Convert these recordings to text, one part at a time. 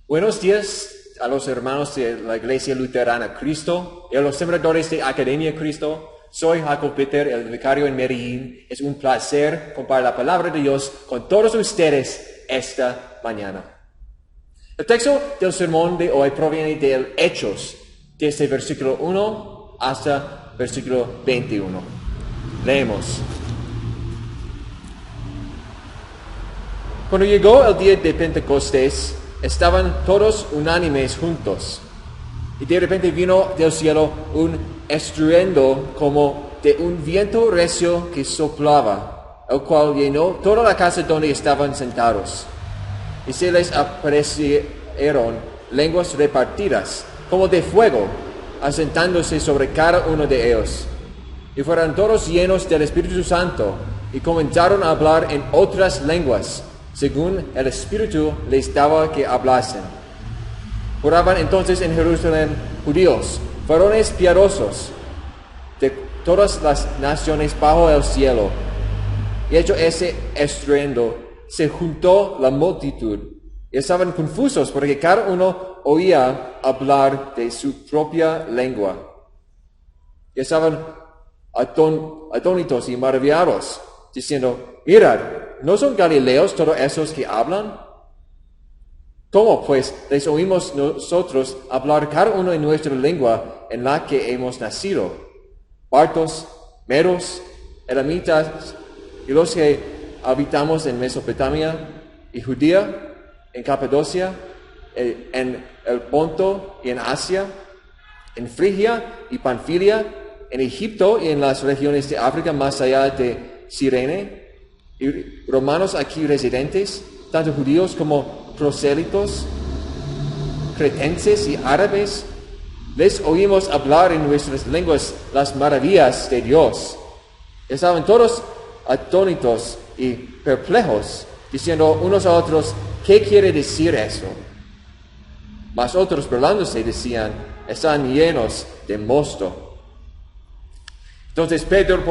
Buenos días a los hermanos de la Iglesia Luterana Cristo y a los sembradores de Academia Cristo. Soy Jacob Peter, el vicario en Medellín. Es un placer compartir la palabra de Dios con todos ustedes esta mañana. El texto del sermón de hoy proviene de Hechos, desde versículo 1 hasta versículo 21. Leemos. Cuando llegó el día de Pentecostés, estaban todos unánimes juntos. Y de repente vino del cielo un estruendo como de un viento recio que soplaba, el cual llenó toda la casa donde estaban sentados. Y se les aparecieron lenguas repartidas, como de fuego, asentándose sobre cada uno de ellos. Y fueron todos llenos del Espíritu Santo, y comenzaron a hablar en otras lenguas, según el Espíritu les daba que hablasen. Oraban entonces en Jerusalén judíos, varones piadosos, de todas las naciones bajo el cielo. Y hecho ese estruendo, se juntó la multitud, y estaban confusos porque cada uno oía hablar de su propia lengua. Y estaban atónitos y maravillados, diciendo: mirad, ¿no son galileos todos esos que hablan? ¿Cómo pues les oímos nosotros hablar cada uno en nuestra lengua en la que hemos nacido? Partos, medos, elamitas y los que habitamos en Mesopotamia y Judea, en Capadocia, en el Ponto y en Asia, en Frigia y Panfilia, en Egipto y en las regiones de África más allá de Cirene, y romanos aquí residentes, tanto judíos como prosélitos, cretenses y árabes. Les oímos hablar en nuestras lenguas las maravillas de Dios. Estaban todos atónitos y perplejos, diciendo unos a otros: ¿qué quiere decir eso? Mas otros, burlándose, decían: están llenos de mosto. Entonces Pedro,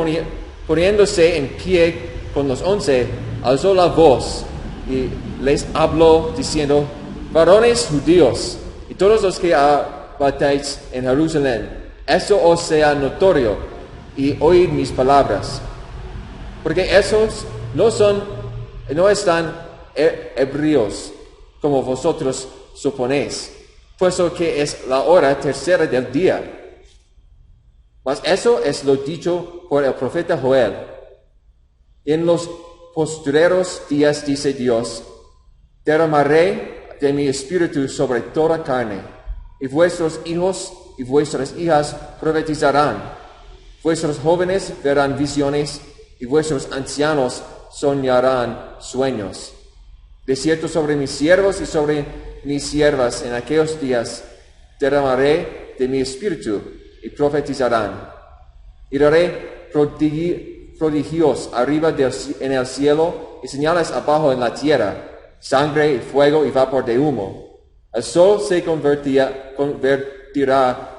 poniéndose en pie con los 11, alzó la voz y les habló diciendo: varones judíos y todos los que habitáis en Jerusalén, esto os sea notorio, y oíd mis palabras. Porque esos no están ebrios, como vosotros suponéis, puesto que es la hora tercera del día. Mas eso es lo dicho por el profeta Joel. En los postreros días, dice Dios, derramaré de mi espíritu sobre toda carne, y vuestros hijos y vuestras hijas profetizarán, vuestros jóvenes verán visiones, y vuestros ancianos soñarán sueños. De cierto, sobre mis siervos y sobre mis siervas en aquellos días derramaré de mi espíritu, y profetizarán. Y daré prodigios arriba en el cielo y señales abajo en la tierra, sangre y fuego y vapor de humo. El sol se convertirá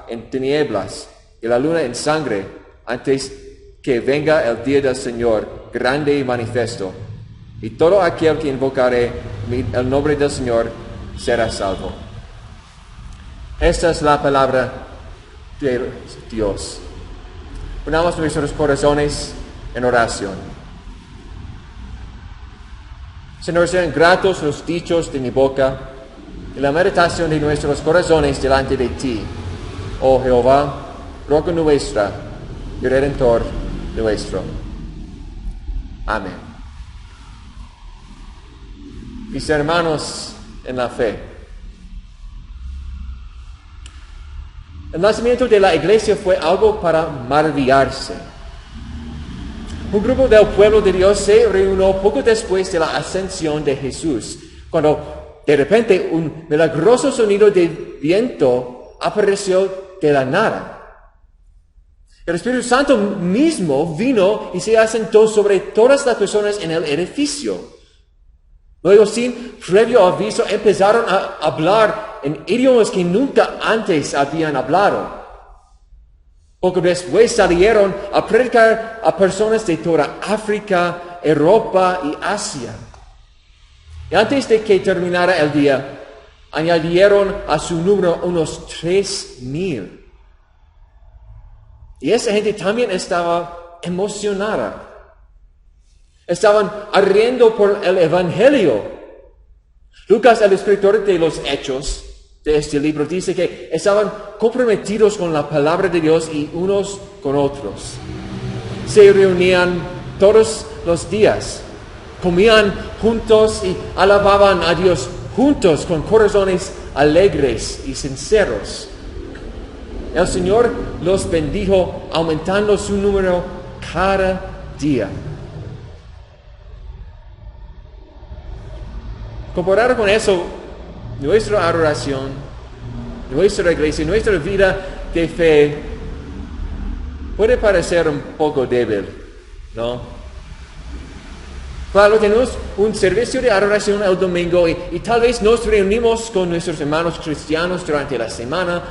en tinieblas y la luna en sangre antes que venga el día del Señor grande y manifiesto. Y todo aquel que invocare el nombre del Señor será salvo. Esta es la palabra de Dios. Unamos nuestros corazones en oración. Señor, sean gratos los dichos de mi boca y la meditación de nuestros corazones delante de ti, oh Jehová, roca nuestra y Redentor nuestro. Amén. Mis hermanos en la fe, el nacimiento de la iglesia fue algo para maravillarse. Un grupo del pueblo de Dios se reunió poco después de la ascensión de Jesús, cuando de repente un milagroso sonido de viento apareció de la nada. El Espíritu Santo mismo vino y se asentó sobre todas las personas en el edificio. Luego, sin previo aviso, empezaron a hablar en idiomas que nunca antes habían hablado. Poco después salieron a predicar a personas de toda África, Europa y Asia. Y antes de que terminara el día, añadieron a su número unos 3,000. Y esa gente también estaba emocionada. Estaban ardiendo por el Evangelio. Lucas, el escritor de los Hechos de este libro, dice que estaban comprometidos con la palabra de Dios y unos con otros. Se reunían todos los días, comían juntos y alababan a Dios juntos con corazones alegres y sinceros. El Señor los bendijo, aumentando su número cada día. Comparado con eso, nuestra adoración, nuestra iglesia, nuestra vida de fe puede parecer un poco débil, ¿no? Claro, tenemos un servicio de adoración el domingo y tal vez nos reunimos con nuestros hermanos cristianos durante la semana,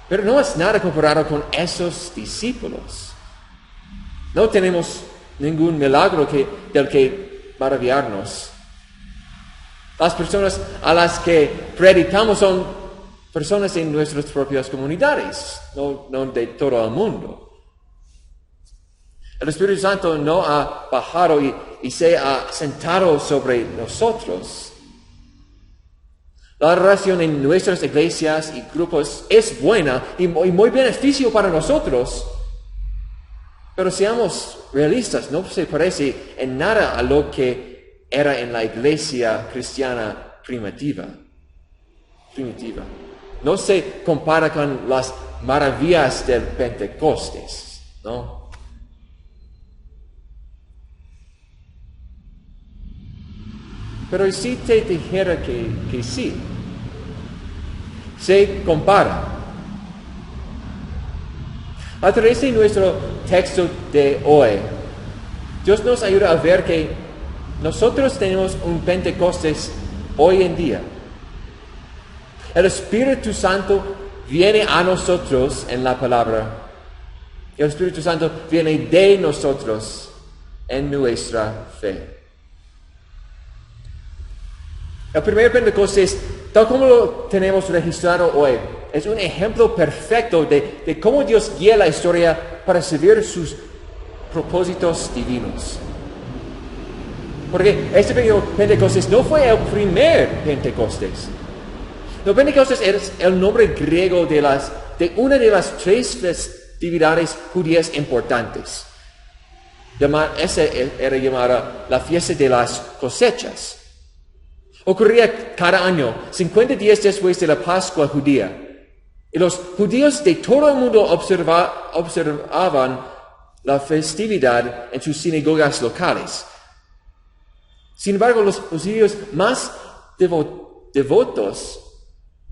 pero no es nada comparado con esos discípulos. No tenemos ningún milagro del que maravillarnos. Las personas a las que predicamos son personas en nuestras propias comunidades, no de todo el mundo. El Espíritu Santo no ha bajado y se ha sentado sobre nosotros. La adoración en nuestras iglesias y grupos es buena y muy beneficio para nosotros. Pero seamos realistas, no se parece en nada a lo que era en la iglesia cristiana primitiva. No se compara con las maravillas del Pentecostés, ¿no? Pero si te dijera que sí, se compara. A través de nuestro texto de hoy, Dios nos ayuda a ver que nosotros tenemos un Pentecostés hoy en día. El Espíritu Santo viene a nosotros en la palabra. El Espíritu Santo viene de nosotros en nuestra fe. El primer Pentecostés, tal como lo tenemos registrado hoy, es un ejemplo perfecto de cómo Dios guía la historia para servir sus propósitos divinos. Porque este Pentecostés no fue el primer Pentecostés. El Pentecostés es el nombre griego de una de las 3 festividades judías importantes. Esa era llamada la fiesta de las cosechas. Ocurría cada año, 50 días después de la Pascua judía. Y los judíos de todo el mundo observaban la festividad en sus sinagogas locales. Sin embargo, los judíos más devotos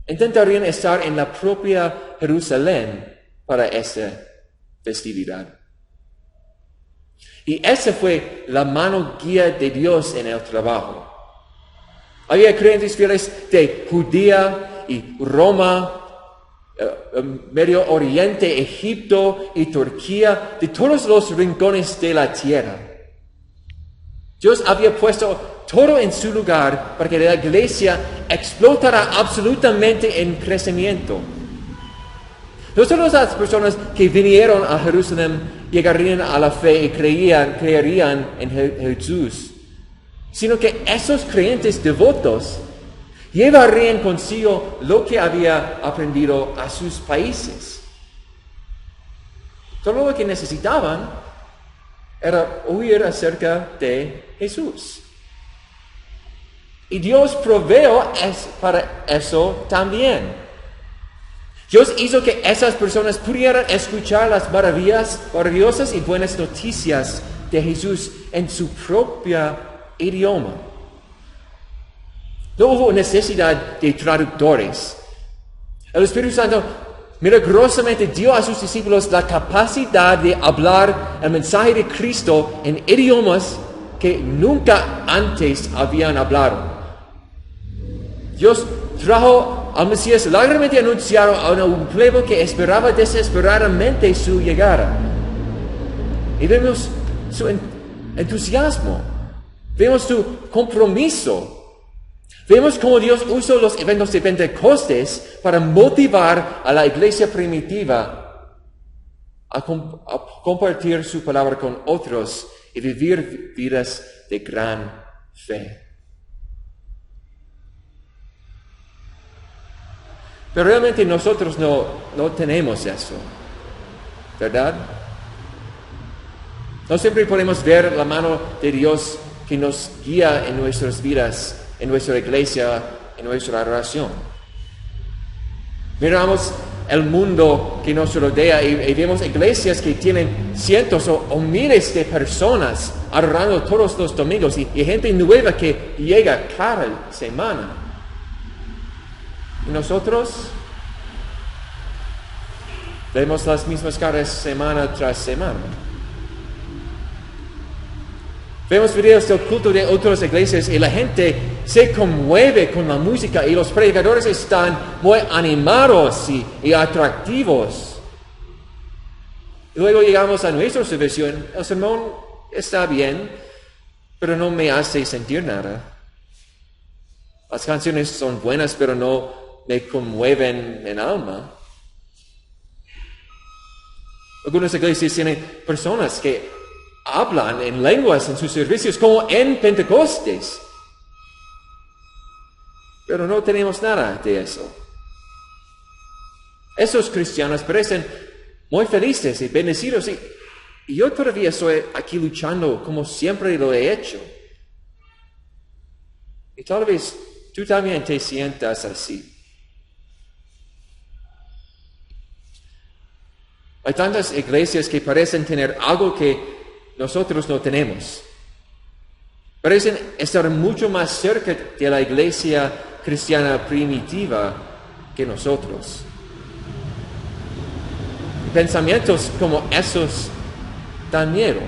intentarían estar en la propia Jerusalén para esta festividad. Y esa fue la mano guía de Dios en el trabajo. Había creyentes fieles de Judea y Roma, Medio Oriente, Egipto y Turquía, de todos los rincones de la tierra. Dios había puesto todo en su lugar para que la iglesia explotara absolutamente en crecimiento. No solo las personas que vinieron a Jerusalén llegarían a la fe y creerían en Jesús, sino que esos creyentes devotos llevarían consigo lo que había aprendido a sus países. Todo lo que necesitaban era oír acerca de Jesús. Y Dios proveó para eso también. Dios hizo que esas personas pudieran escuchar las maravillosas y buenas noticias de Jesús en su propia idioma. No hubo necesidad de traductores. El Espíritu Santo milagrosamente dio a sus discípulos la capacidad de hablar el mensaje de Cristo en idiomas que nunca antes habían hablado. Dios trajo al Mesías largamente anunciado a un pueblo que esperaba desesperadamente su llegada. Y vemos su entusiasmo, vemos su compromiso, Vemos cómo Dios usó los eventos de Pentecostés para motivar a la iglesia primitiva a compartir su palabra con otros y vivir vidas de gran fe. Pero realmente nosotros no tenemos eso, ¿verdad? No siempre podemos ver la mano de Dios que nos guía en nuestras vidas, en nuestra iglesia, en nuestra oración. Miramos el mundo que nos rodea y vemos iglesias que tienen cientos o miles de personas adorando todos los domingos y gente nueva que llega cada semana. ¿Y nosotros? Vemos las mismas caras semana tras semana. Vemos videos del culto de otras iglesias y la gente se conmueve con la música y los predicadores están muy animados y atractivos. Y luego llegamos a nuestro servicio. El sermón está bien, pero no me hace sentir nada. Las canciones son buenas, pero no me conmueven en alma. Algunas iglesias tienen personas que hablan en lenguas en sus servicios como en Pentecostés. Pero no tenemos nada de eso. Esos cristianos parecen muy felices y bendecidos y yo todavía estoy aquí luchando como siempre lo he hecho. Y tal vez tú también te sientas así. Hay tantas iglesias que parecen tener algo que nosotros no tenemos. Parecen estar mucho más cerca de la iglesia cristiana primitiva que nosotros. Pensamientos como esos dan miedo.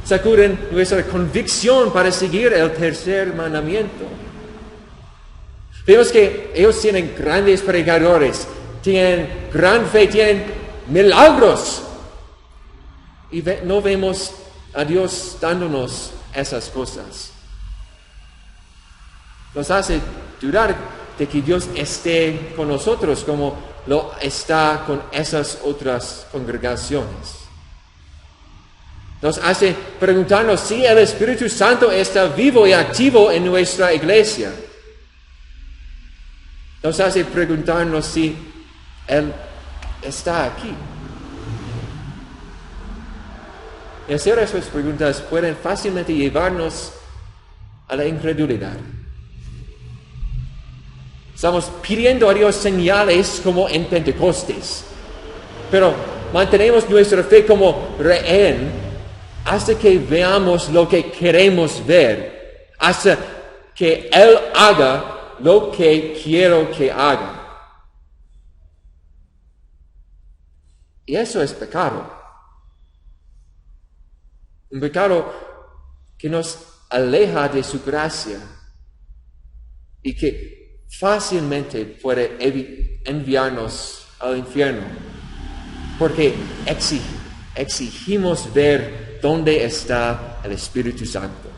Sacuden nuestra convicción para seguir el tercer mandamiento. Vemos que ellos tienen grandes predicadores, tienen gran fe, tienen milagros. Y no vemos a Dios dándonos esas cosas. Nos hace dudar de que Dios esté con nosotros como lo está con esas otras congregaciones. Nos hace preguntarnos si el Espíritu Santo está vivo y activo en nuestra iglesia. Nos hace preguntarnos si Él está aquí. Y hacer esas preguntas pueden fácilmente llevarnos a la incredulidad. Estamos pidiendo a Dios señales como en Pentecostés, pero mantenemos nuestra fe como rehén hasta que veamos lo que queremos ver, hasta que Él haga lo que quiero que haga. Y eso es pecado. Un pecado que nos aleja de su gracia y que fácilmente puede enviarnos al infierno, porque exigimos ver dónde está el Espíritu Santo.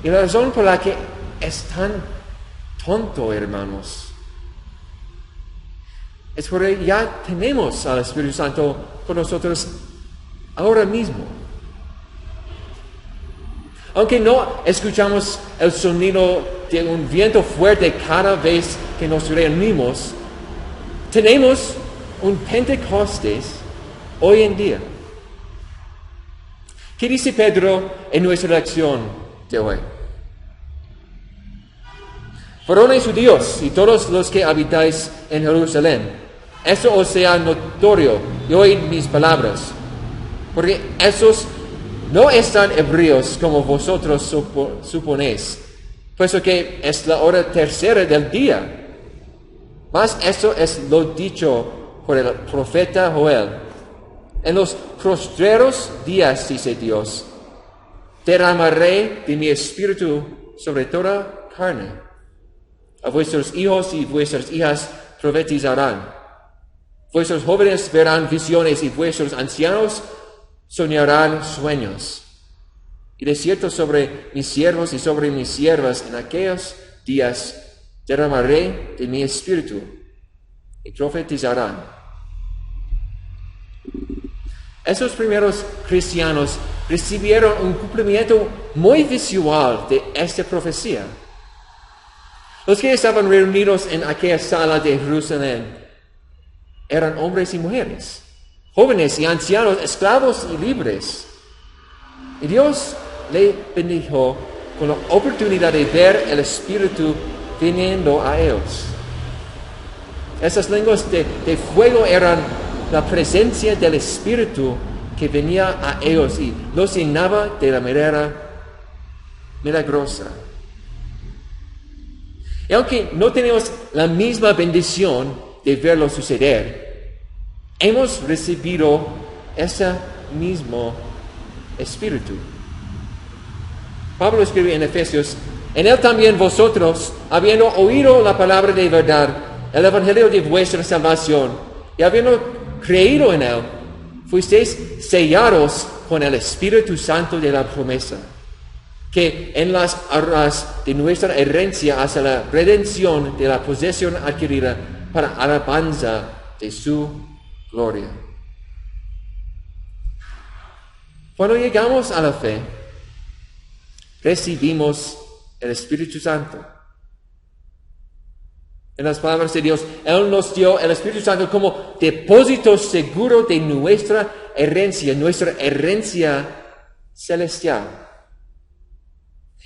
Y la razón por la que es tan tonto, hermanos, es porque ya tenemos al Espíritu Santo con nosotros ahora mismo. Aunque no escuchamos el sonido de un viento fuerte cada vez que nos reunimos, tenemos un Pentecostés hoy en día. ¿Qué dice Pedro en nuestra lección de hoy? Varones judíos y todos los que habitáis en Jerusalén, eso os sea notorio y oíd mis palabras, porque esos no están hebreos como vosotros suponéis, puesto que es la hora tercera del día. Mas eso es lo dicho por el profeta Joel. En los postreros días, dice Dios, derramaré de mi espíritu sobre toda carne. A vuestros hijos y vuestras hijas profetizarán. Vuestros jóvenes verán visiones y vuestros ancianos soñarán sueños. Y de cierto sobre mis siervos y sobre mis siervas en aquellos días derramaré de mi espíritu y profetizarán. Esos primeros cristianos recibieron un cumplimiento muy visual de esta profecía. Los que estaban reunidos en aquella sala de Jerusalén eran hombres y mujeres, jóvenes y ancianos, esclavos y libres. Y Dios le bendijo con la oportunidad de ver el Espíritu viniendo a ellos. Esas lenguas de fuego eran la presencia del Espíritu que venía a ellos y los llenaba de la manera milagrosa. Y aunque no tenemos la misma bendición de verlo suceder, hemos recibido ese mismo Espíritu. Pablo escribe en Efesios: en él también vosotros, habiendo oído la palabra de verdad, el evangelio de vuestra salvación, y habiendo creído en él, fuisteis sellados con el Espíritu Santo de la promesa, que en las arras de nuestra herencia hacia la redención de la posesión adquirida para alabanza de su gloria. Cuando llegamos a la fe, recibimos el Espíritu Santo. En las palabras de Dios, Él nos dio el Espíritu Santo como depósito seguro de nuestra herencia celestial.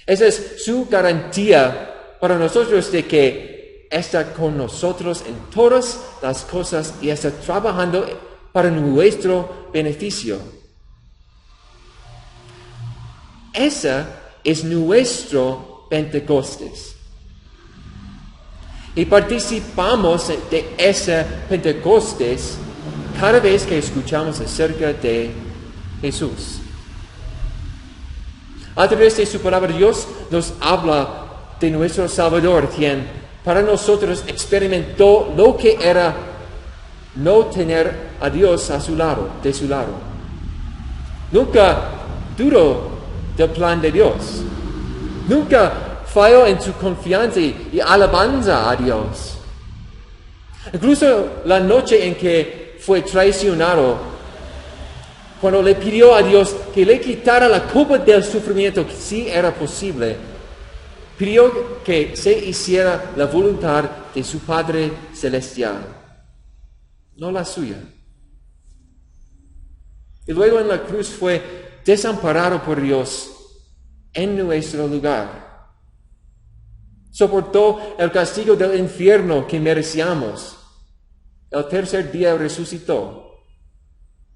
Esa es su garantía para nosotros de que está con nosotros en todas las cosas y está trabajando para nuestro beneficio. Esa es nuestro Pentecostés. Y participamos de ese Pentecostés cada vez que escuchamos acerca de Jesús. A través de su palabra, Dios nos habla de nuestro Salvador, quien para nosotros experimentó lo que era no tener a Dios a su lado, de su lado. Nunca dudó del plan de Dios. Nunca falló en su confianza y alabanza a Dios. Incluso la noche en que fue traicionado, cuando le pidió a Dios que le quitara la culpa del sufrimiento, que sí era posible, pidió que se hiciera la voluntad de su Padre Celestial, no la suya. Y luego en la cruz fue desamparado por Dios en nuestro lugar. Soportó el castigo del infierno que merecíamos. El tercer día resucitó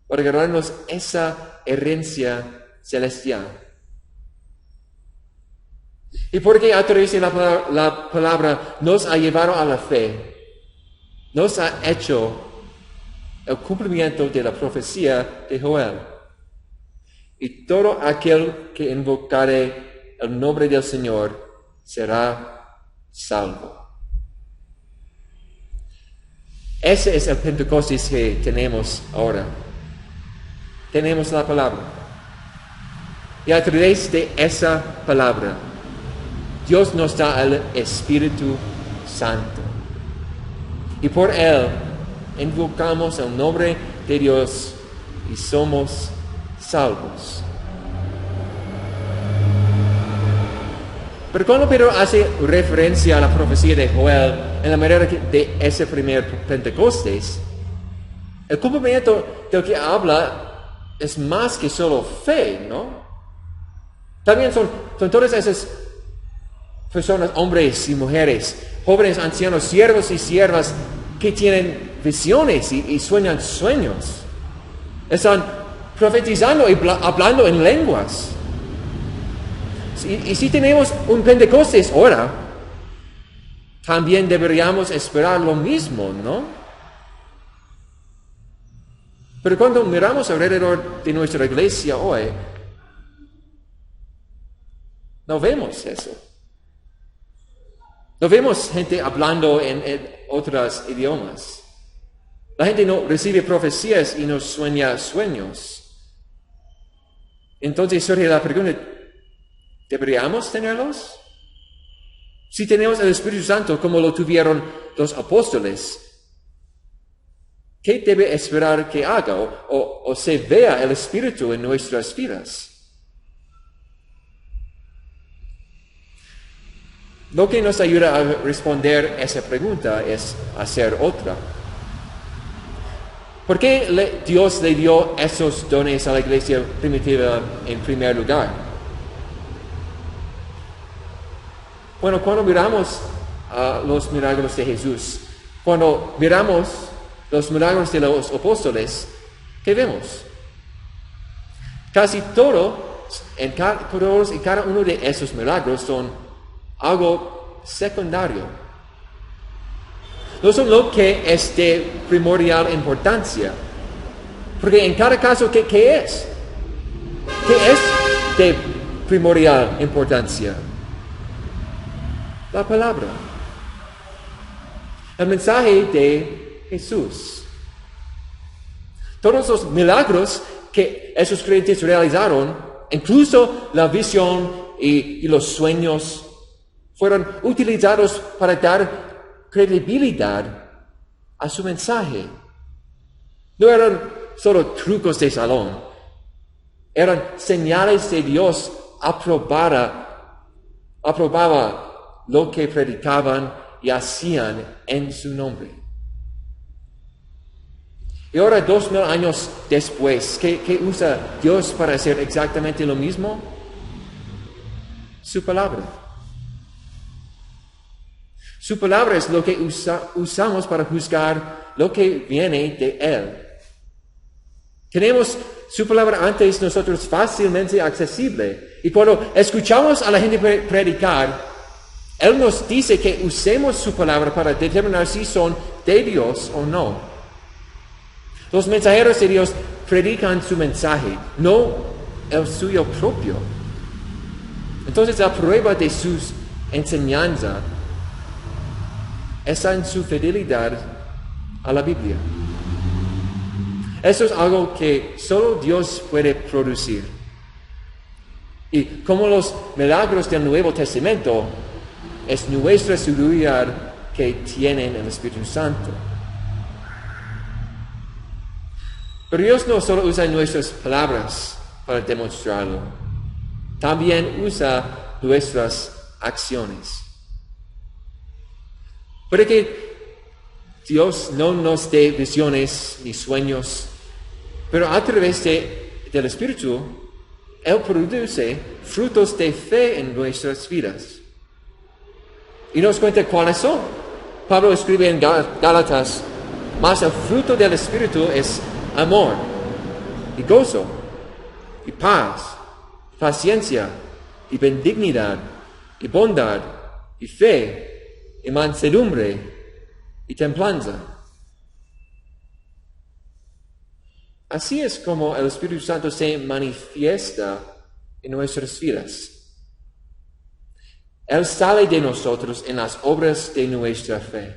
para ganarnos esa herencia celestial. Y porque a través de la palabra nos ha llevado a la fe, nos ha hecho el cumplimiento de la profecía de Joel. Y todo aquel que invocare el nombre del Señor será salvo. Ese es el Pentecostés que tenemos ahora. Tenemos la palabra. Y a través de esa palabra, Dios nos da el Espíritu Santo. Y por Él invocamos el nombre de Dios y somos salvos. Pero cuando Pedro hace referencia a la profecía de Joel en la manera de ese primer Pentecostés, el cumplimiento del que habla es más que solo fe, ¿no? También son todas esas personas, hombres y mujeres, jóvenes, ancianos, siervos y siervas, que tienen visiones y sueñan sueños. Están profetizando y hablando en lenguas. Y si tenemos un Pentecostés ahora, también deberíamos esperar lo mismo, ¿no? Pero cuando miramos alrededor de nuestra iglesia hoy, no vemos eso. No vemos gente hablando en otros idiomas. La gente no recibe profecías y no sueña sueños. Entonces surge la pregunta, ¿Deberíamos tenerlos? Si tenemos el Espíritu Santo como lo tuvieron los apóstoles, ¿qué debe esperar que haga o se vea el Espíritu en nuestras vidas? Lo que nos ayuda a responder esa pregunta es hacer otra. ¿Por qué Dios le dio esos dones a la iglesia primitiva en primer lugar? Bueno, cuando miramos los milagros de Jesús, cuando miramos los milagros de los apóstoles, ¿qué vemos? Casi todos y cada uno de esos milagros son algo secundario. No son lo que es de primordial importancia. Porque en cada caso, ¿qué es? ¿Qué es de primordial importancia? La palabra. El mensaje de Jesús. Todos los milagros que esos creyentes realizaron, incluso la visión y los sueños, fueron utilizados para dar credibilidad a su mensaje. No eran solo trucos de salón, eran señales de Dios aprobaba lo que predicaban y hacían en su nombre. Y ahora, 2000 años después, ¿qué usa Dios para hacer exactamente lo mismo? Su palabra. Su palabra es lo que usamos para juzgar lo que viene de Él. Tenemos su palabra antes nosotros fácilmente accesible. Y cuando escuchamos a la gente predicar, Él nos dice que usemos su palabra para determinar si son de Dios o no. Los mensajeros de Dios predican su mensaje, no el suyo propio. Entonces la prueba de su enseñanza está en su fidelidad a la Biblia. Eso es algo que solo Dios puede producir. Y como los milagros del Nuevo Testamento, es nuestra seguridad que tienen el Espíritu Santo. Pero Dios no solo usa nuestras palabras para demostrarlo, también usa nuestras acciones. Puede que Dios no nos dé visiones ni sueños, pero a través del Espíritu, Él produce frutos de fe en nuestras vidas. Y nos cuenta cuáles son. Pablo escribe en Gálatas, mas el fruto del Espíritu es amor, y gozo, y paz, paciencia, y benignidad, y bondad, y fe, y mansedumbre, y templanza. Así es como el Espíritu Santo se manifiesta en nuestras vidas. Él sale de nosotros en las obras de nuestra fe.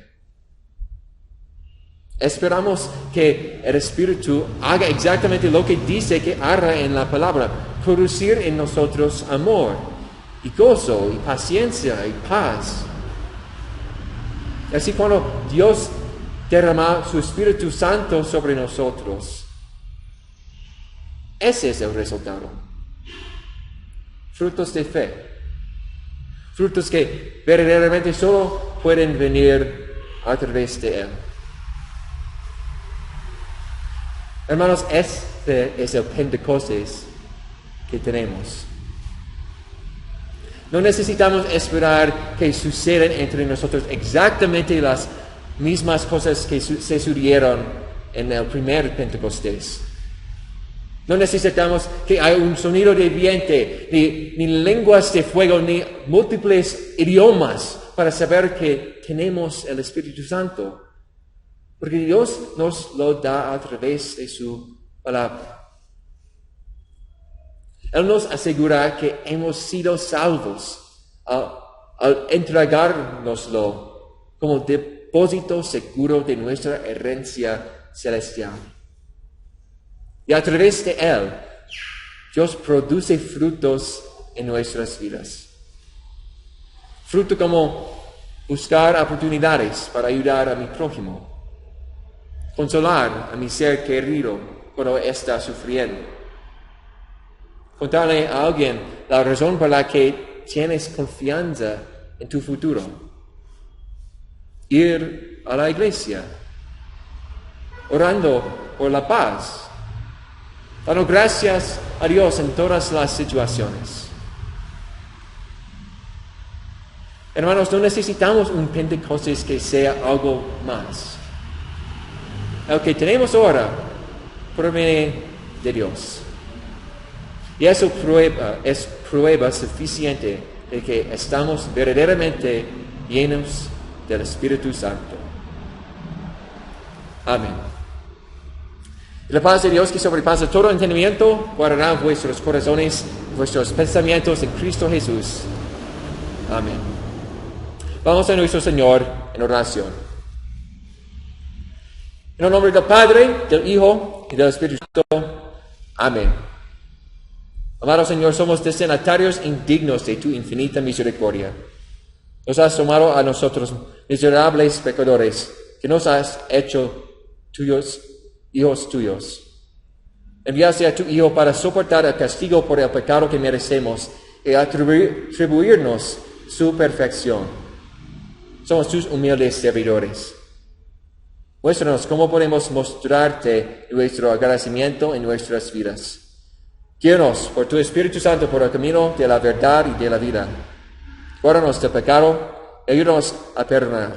Esperamos que el Espíritu haga exactamente lo que dice que hará en la palabra, producir en nosotros amor, y gozo, y paciencia, y paz. Así cuando Dios derrama su Espíritu Santo sobre nosotros, ese es el resultado. Frutos de fe. Frutos que verdaderamente solo pueden venir a través de Él. Hermanos, este es el Pentecostés que tenemos. No necesitamos esperar que sucedan entre nosotros exactamente las mismas cosas que se sucedieron en el primer Pentecostés. No necesitamos que haya un sonido de viento, ni lenguas de fuego, ni múltiples idiomas para saber que tenemos el Espíritu Santo. Porque Dios nos lo da a través de su palabra. Él nos asegura que hemos sido salvos al entregárnoslo como depósito seguro de nuestra herencia celestial. Y a través de Él, Dios produce frutos en nuestras vidas. Fruto como buscar oportunidades para ayudar a mi prójimo, consolar a mi ser querido cuando está sufriendo, contarle a alguien la razón por la que tienes confianza en tu futuro, ir a la iglesia, orando por la paz, dando gracias a Dios en todas las situaciones. Hermanos, no necesitamos un Pentecostés que sea algo más. El que tenemos ahora proviene de Dios. Y eso es prueba suficiente de que estamos verdaderamente llenos del Espíritu Santo. Amén. La paz de Dios que sobrepasa todo entendimiento guardará vuestros corazones, vuestros pensamientos en Cristo Jesús. Amén. Vamos a nuestro Señor en oración. En el nombre del Padre, del Hijo y del Espíritu Santo. Amén. Amado Señor, somos destinatarios indignos de tu infinita misericordia. Nos has tomado a nosotros, miserables pecadores, que nos has hecho tuyos, hijos tuyos. Enviaste a tu Hijo para soportar el castigo por el pecado que merecemos y atribuirnos su perfección. Somos tus humildes servidores. Muéstranos cómo podemos mostrarte nuestro agradecimiento en nuestras vidas. Guíanos por tu Espíritu Santo por el camino de la verdad y de la vida. Guárdanos del pecado y ayúdanos a perdonar.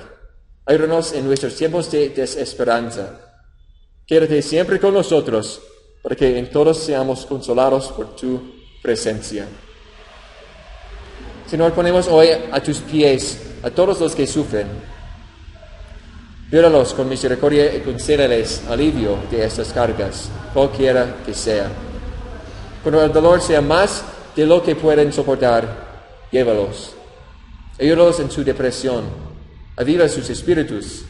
Ayúdanos en nuestros tiempos de desesperanza. Quédate siempre con nosotros para que en todos seamos consolados por tu presencia. Señor, ponemos hoy a tus pies a todos los que sufren. Míralos con misericordia y concédeles alivio de estas cargas, cualquiera que sea. Cuando el dolor sea más de lo que pueden soportar, llévalos. Ayúdalos en su depresión. Aviva sus espíritus.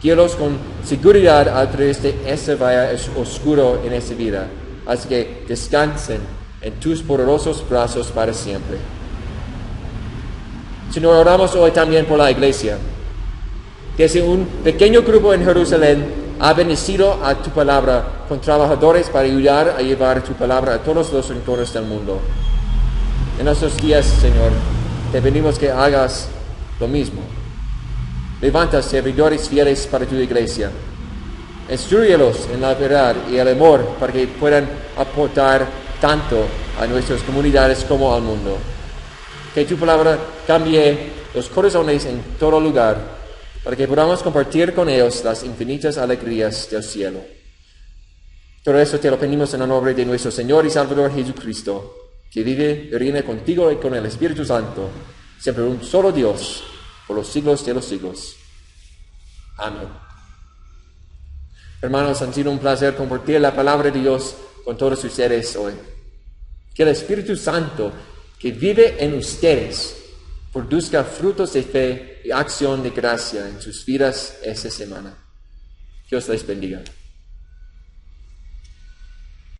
Guíalos con seguridad a través de este valle oscuro en esta vida, hasta que descansen en tus poderosos brazos para siempre. Señor, oramos hoy también por la iglesia. Desde un pequeño grupo en Jerusalén ha bendecido a tu palabra con trabajadores para ayudar a llevar tu palabra a todos los rincones del mundo. En estos días, Señor, te pedimos que hagas lo mismo. Levanta servidores fieles para tu iglesia. Instrúyelos en la verdad y el amor para que puedan aportar tanto a nuestras comunidades como al mundo. Que tu palabra cambie los corazones en todo lugar, para que podamos compartir con ellos las infinitas alegrías del cielo. Todo eso te lo pedimos en el nombre de nuestro Señor y Salvador Jesucristo, que vive y reina contigo y con el Espíritu Santo, siempre un solo Dios, por los siglos de los siglos. Amén. Hermanos, han sido un placer compartir la palabra de Dios con todos ustedes hoy. Que el Espíritu Santo que vive en ustedes produzca frutos de fe y acción de gracia en sus vidas esta semana. Dios les bendiga.